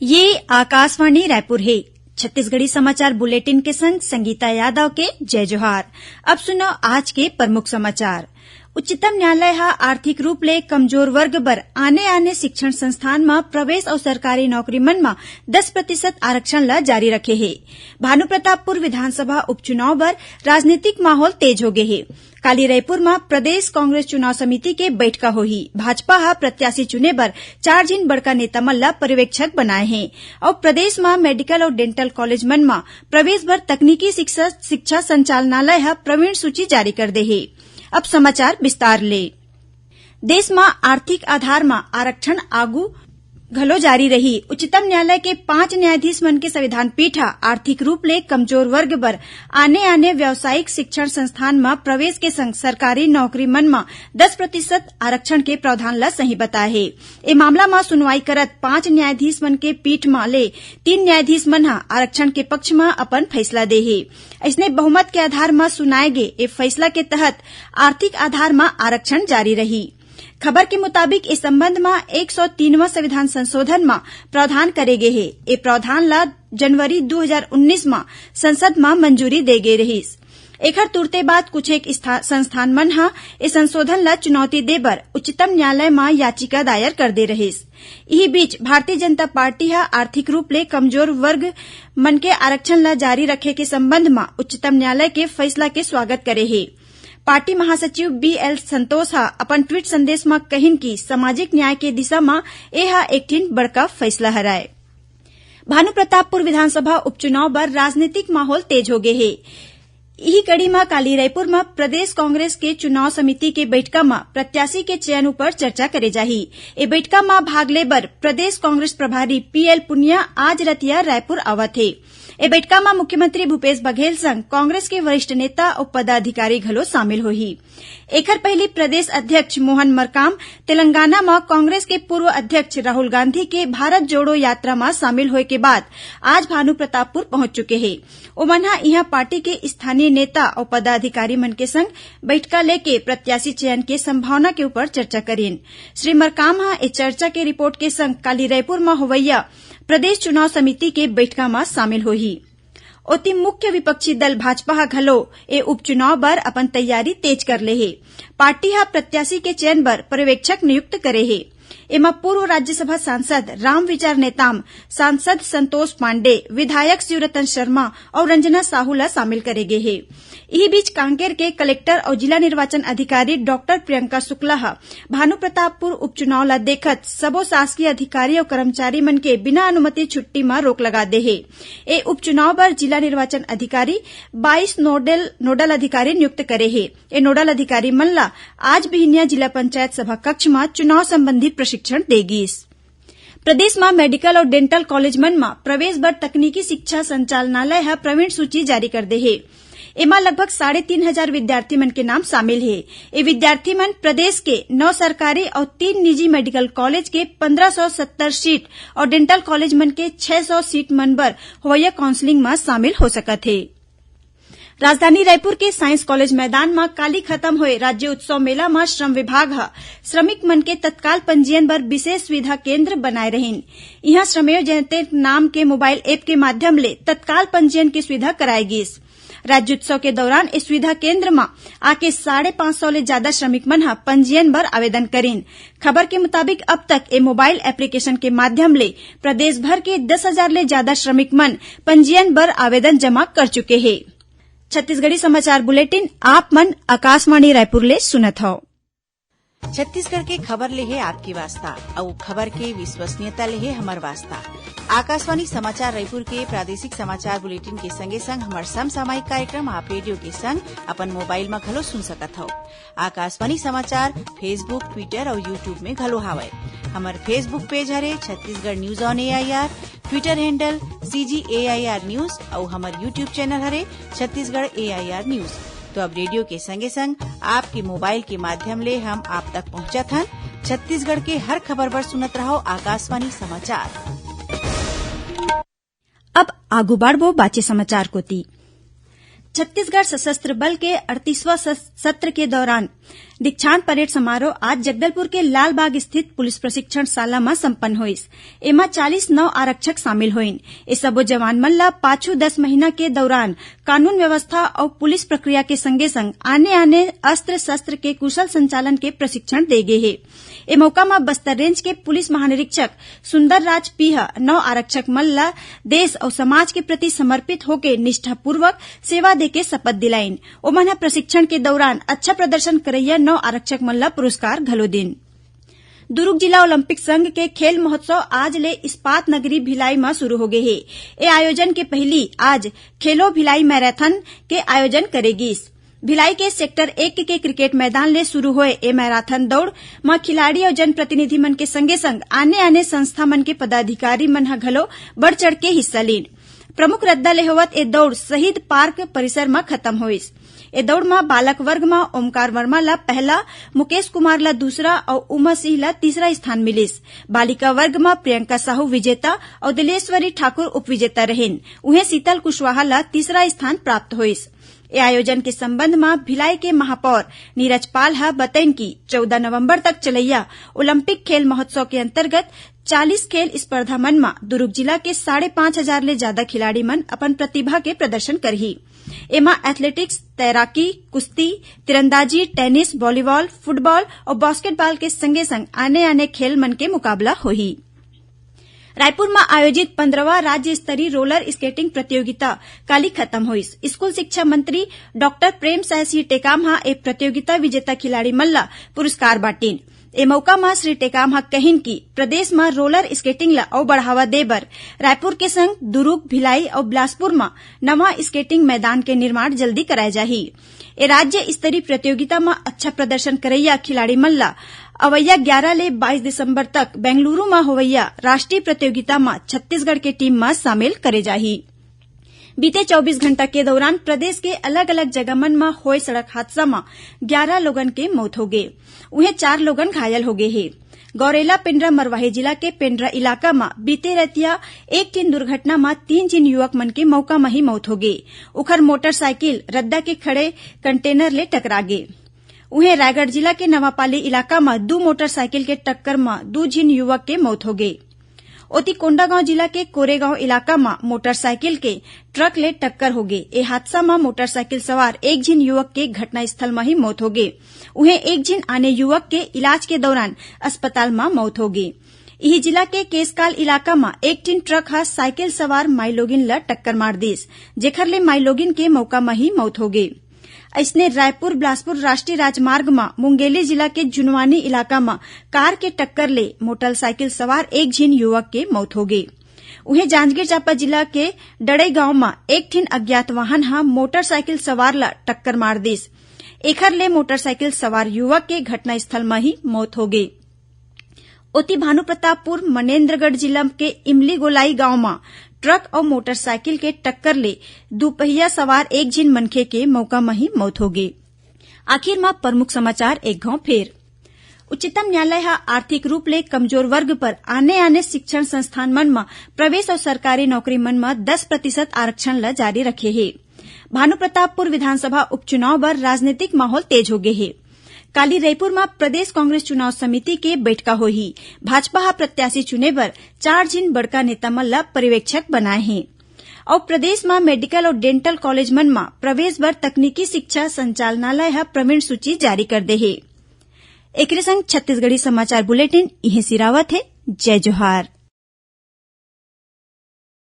ये आकाशवाणी रायपुर है। छत्तीसगढ़ी समाचार बुलेटिन के संग संगीता यादव के जय जोहार। अब सुनो आज के प्रमुख समाचार। उच्चतम न्यायालय ह आर्थिक रूप ले कमजोर वर्ग बर आने शिक्षण संस्थान में प्रवेश और सरकारी नौकरी मन में 10% आरक्षण ला जारी रखे है। भानुप्रतापपुर विधानसभा उपचुनाव बर राजनीतिक माहौल तेज हो गए है। काली रायपुर में प्रदेश कांग्रेस चुनाव समिति के बैठका होही। भाजपा हा प्रत्याशी चुने बर 4 झिन बड़का नेता मन ला पर्यवेक्षक बनाए हैं और प्रदेश में मेडिकल और डेंटल कॉलेज मन में प्रवेश बर तकनीकी शिक्षा संचालनालय हा प्रवीण सूची जारी कर दे है। अब समाचार विस्तार ले। देश में आर्थिक आधार में आरक्षण आगू घलो जारी रही। उच्चतम न्यायालय के 5 न्यायाधीश मन के संविधान पीठ आर्थिक रूप ले कमजोर वर्ग बर आने व्यावसायिक शिक्षण संस्थान में प्रवेश के संग सरकारी नौकरी मन में 10% आरक्षण के प्रावधान ला सही बताए है। ए मामला में सुनवाई करत 5 न्यायाधीश मन के पीठ में ले 3 न्यायाधीश मन आरक्षण के पक्ष में अपन फैसला दे है। इसने बहुमत के आधार में सुनाए गे ए फैसला के तहत आर्थिक आधार में आरक्षण जारी रही। खबर के मुताबिक इस संबंध में 103वां संविधान संशोधन में प्रावधान करे गे है। ए प्रावधान ला जनवरी 2019 में संसद में मंजूरी दे गे रहीस। एकर तुरते बाद कुछ एक संस्थान मन ए संशोधन ला चुनौती दे बर उच्चतम न्यायालय में याचिका दायर कर दे रहीस। इही बीच भारतीय जनता पार्टी आर्थिक रूप ले कमजोर वर्ग मन के आरक्षण ला जारी रखे के संबंध में उच्चतम न्यायालय के फैसला के स्वागत करे है। पार्टी महासचिव BL संतोष अपन ट्वीट संदेश में कहिन कि सामाजिक न्याय के दिशा में यह एक ठिन बड़का फैसला हराय। भानुप्रतापपुर विधानसभा उपचुनाव बर राजनीतिक माहौल तेज हो गए है। यही कड़ी में काली रायपुर में प्रदेश कांग्रेस के चुनाव समिति के बैठका में प्रत्याशी के चयन ऊपर चर्चा करे जाही। ए बैठका में भाग ले बर प्रदेश कांग्रेस प्रभारी PL पुनिया आज रतिया रायपुर आवत है। ए बैठका में मुख्यमंत्री भूपेश बघेल संग कांग्रेस के वरिष्ठ नेता और पदाधिकारी घलो शामिल होही। एकर पहले प्रदेश अध्यक्ष मोहन मरकाम तेलंगाना में कांग्रेस के पूर्व अध्यक्ष राहुल गांधी के भारत जोड़ो यात्रा में शामिल होए के बाद आज भानुप्रतापपुर पहुंच चुके हैं। ओमन यहाँ पार्टी के स्थानीय नेता और पदाधिकारी मन के संग बैठका लेके प्रत्याशी चयन के संभावना के ऊपर चर्चा करेन। श्री मरकाम ए चर्चा के रिपोर्ट के संग काली रायपुर में होवैया प्रदेश चुनाव समिति के बैठका में शामिल होही। ओती मुख्य विपक्षी दल भाजपा घलो ए उपचुनाव बर अपन तैयारी तेज कर ले है। पार्टी प्रत्याशी के चयन बर पर्यवेक्षक नियुक्त करे है। एमा पूर्व राज्यसभा सांसद राम विचार नेताम, सांसद संतोष पांडे, विधायक शिवरतन शर्मा और रंजना साहू ला शामिल करे गे है। इही बीच कांकेर के कलेक्टर और जिला निर्वाचन अधिकारी डॉक्टर प्रियंका शुक्ला भानुप्रतापपुर उपचुनाव ला देखत सबो शासकीय अधिकारी और कर्मचारी मन के बिना अनुमति छुट्टी में रोक लगा दे है। ए उपचुनाव बर जिला निर्वाचन अधिकारी 22 नोडल अधिकारी नियुक्त करे है। ए नोडल अधिकारी मन ला आज बिहिनिया जिला पंचायत सभा कक्ष में चुनाव संबंधी प्रशिक्षण देगीस। प्रदेश में मेडिकल और डेंटल कॉलेज मन में प्रवेश बर तकनीकी शिक्षा संचालनालय प्रवीण सूची जारी कर दे है। एमा लगभग 3,500 विद्यार्थी मन के नाम शामिल है। ये विद्यार्थी मन प्रदेश के 9 सरकारी और 3 निजी मेडिकल कॉलेज के 1570 सीट और डेंटल कॉलेज मन के 600 सीट मन बर होया काउंसलिंग में शामिल हो सकत है। राजधानी रायपुर के साइंस कॉलेज मैदान में काली खत्म हुए राज्य उत्सव मेला में श्रम विभाग श्रमिक मन के तत्काल पंजीयन बर विशेष सुविधा केंद्र बनाए रहीन। यहाँ श्रमेव जयते नाम के मोबाइल ऐप के माध्यम ले तत्काल पंजीयन की सुविधा कराएगी। राज्योत्सव के दौरान इस सुविधा केंद्र में आके 550 ले ज्यादा श्रमिक मन पंजीयन बर आवेदन करेन। खबर के मुताबिक अब तक ए मोबाइल एप्लीकेशन के माध्यम ले प्रदेश भर के 10,000 ले ज्यादा श्रमिक मन पंजीयन बर आवेदन जमा कर चुके हैं। छत्तीसगढ़ी समाचार बुलेटिन आप मन आकाशवाणी रायपुर ले सुनत हव। छत्तीसगढ़ के खबर ले है आपकी वास्ता और खबर के विश्वसनीयता ले है हमार वास्ता। आकाशवाणी समाचार रायपुर के प्रादेशिक समाचार बुलेटिन के संगे संग हमार समसामयिक कार्यक्रम आप रेडियो के संग अपन मोबाइल में घलो सुन सकत हव। आकाशवाणी समाचार फेसबुक, ट्विटर और यूट्यूब में घलो हावय। हमार फेसबुक पेज हरे Chhattisgarh news on AIR, Twitter handle CGAIR news और हमार यूट्यूब चैनल हरे छत्तीसगढ़ AIR न्यूज। तो अब रेडियो के संगे संग आपके मोबाइल के माध्यम ले हम आप तक पहुंचत हन। छत्तीसगढ़ के हर खबर पर सुनत रहो आकाशवाणी समाचार। अब आगू बढ़बो बाचे समाचार कोती। छत्तीसगढ़ सशस्त्र बल के 38वां सत्र के दौरान दीक्षांत परेड समारोह आज जगदलपुर के लाल बाग स्थित पुलिस प्रशिक्षण शाला में संपन्न होइस। एमा 40 नौ आरक्षक शामिल होइन। ए सबो जवान मन ला पाछू 10 महीना के दौरान कानून व्यवस्था और पुलिस प्रक्रिया के संगे संग आने आने अस्त्र शस्त्र के कुशल संचालन के प्रशिक्षण दे गे हे। ए मौका में बस्तर रेंज के पुलिस महानिरीक्षक सुंदर राज पीह 9 आरक्षक मन ला देश और समाज के प्रति समर्पित होके निष्ठापूर्वक सेवा देके शपथ दिलाइन। ओमन प्रशिक्षण के दौरान अच्छा प्रदर्शन करैया 9 आरक्षक मन ला पुरस्कार घलो दिन। दुर्ग जिला ओलंपिक संघ के खेल महोत्सव आज ले इस्पात नगरी भिलाई में शुरू हो गए हे। ए आयोजन के पहली आज खेलो भिलाई मैराथन के आयोजन करेगीस। भिलाई के सेक्टर 1 के क्रिकेट मैदान ले शुरू हुए ए मैराथन दौड़ में खिलाड़ी और जनप्रतिनिधि मन के संगे संग आने आने संस्था मन के पदाधिकारी मन ह घलो बढ़ चढ़ के हिस्सा लीन। प्रमुख रद्दा ले होवत ए दौड़ शहीद पार्क परिसर में खत्म होइस। ए दौड़ में बालक वर्ग में ओमकार वर्मा ला पहला, मुकेश कुमार ला दूसरा और उमा सिंह ला तीसरा स्थान मिलिस। बालिका वर्ग में प्रियंका साहू विजेता और दिलेश्वरी ठाकुर उपविजेता रहेन। उन्हें शीतल कुशवाहा ला तीसरा स्थान प्राप्त होइस। ए आयोजन के संबंध में भिलाई के महापौर नीरज पाल हा बतैन की 14 नवंबर तक चलैया ओलंपिक खेल महोत्सव के अंतर्गत 40 खेल स्पर्धा मन में दुर्ग जिला के 5,500 ले ज्यादा खिलाड़ी मन अपन प्रतिभा के प्रदर्शन करही। एमा एथलेटिक्स, तैराकी, कुश्ती, तीरंदाजी, टेनिस, वॉलीबॉल, फुटबॉल और बास्केटबॉल के संगे संग आने आने खेल मन के मुकाबला होही। रायपुर में आयोजित 15वां राज्य स्तरीय रोलर स्केटिंग प्रतियोगिता काली खत्म हुई। स्कूल शिक्षा मंत्री डॉक्टर प्रेम साय सिंह टेकाम हा ए प्रतियोगिता विजेता खिलाड़ी मन ला पुरस्कार बांटीन। ए मौका में श्री टेकाम हा कहिन की प्रदेश में रोलर स्केटिंग ला और बढ़ावा दे बर रायपुर के संग दुर्ग, भिलाई और बिलासपुर में नवा स्केटिंग मैदान के निर्माण जल्दी कराए जाही। ए राज्य स्तरीय प्रतियोगिता में अच्छा प्रदर्शन करैया खिलाड़ी मन ला अवैया 11 ले 22 दिसंबर तक बेंगलुरु में होवैया राष्ट्रीय प्रतियोगिता में छत्तीसगढ़ के टीम में शामिल करे जाही। बीते 24 घंटा के दौरान प्रदेश के अलग अलग जगह मन में होए सड़क हादसा में 11 लोगन के मौत हो गए। उन्हें 4 लोगन घायल हो गए हैं। गौरेला पेंड्रा मरवाही जिला के पेंड्रा इलाका में बीते रतिया एक ट्रेन दुर्घटना में 3 जिन युवक मन के मौका में ही मौत हो गई। उखर मोटरसाइकिल रद्दा के खड़े कंटेनर ले टकरा गए। उन्हें रायगढ़ जिला के नवापाली इलाका में 2 मोटरसाइकिल के टक्कर में 2 जिन युवक के मौत हो गई। ओती कोंडागांव जिला के कोरेगांव इलाका में मोटरसाइकिल के ट्रक ले टक्कर हो गई। ए हादसा में मोटरसाइकिल सवार एक जिन युवक के घटनास्थल में ही मौत हो गई। उन्हें एक जिन आने युवक के इलाज के दौरान अस्पताल में मौत हो गई। यही जिला के केसकाल इलाका में एक टिन ट्रक हा साइकिल सवार माइलोगिन ला टक्कर मार दीस, जेखर ले माइलोगिन के मौका में ही मौत हो गई। ऐसने रायपुर बिलासपुर राष्ट्रीय राजमार्ग में मुंगेली जिला के जुनवानी इलाका में कार के टक्कर ले मोटरसाइकिल सवार एक जिन युवक के मौत हो गई। उन्हें जांजगीर चांपा जिला के डड़ई गांव में एक ठिन अज्ञात वाहन हा मोटरसाइकिल सवार ला टक्कर मार दीस। एखर ले मोटरसाइकिल सवार युवक के घटनास्थल में ही मौत हो गई। ओती भानुप्रतापपुर मनेन्द्रगढ़ जिला के इमली गोलाई गांव में ट्रक और मोटरसाइकिल के टक्कर ले दुपहिया सवार एक जिन मनखे के मौका में ही मौत हो गई। आखिर में प्रमुख समाचार एक घाव फेर। उच्चतम न्यायालय हा आर्थिक रूप ले कमजोर वर्ग पर आने आने शिक्षण संस्थान मन में प्रवेश और सरकारी नौकरी मन में 10% आरक्षण ला जारी रखे है। भानुप्रतापपुर विधानसभा उपचुनाव बर राजनीतिक माहौल तेज हो गए है। काली रायपुर में प्रदेश कांग्रेस चुनाव समिति के बैठका होही। भाजपा हा प्रत्याशी चुने बर 4 जिन बड़का नेता मन ला पर्यवेक्षक बनाए हैं। और प्रदेश में मेडिकल और डेंटल कॉलेज मन में प्रवेश बर तकनीकी शिक्षा संचालनालय हा प्रवीण सूची जारी कर दे है। एकरे संग छत्तीसगढ़ी समाचार बुलेटिन इहे सिरावत है। जय जोहार।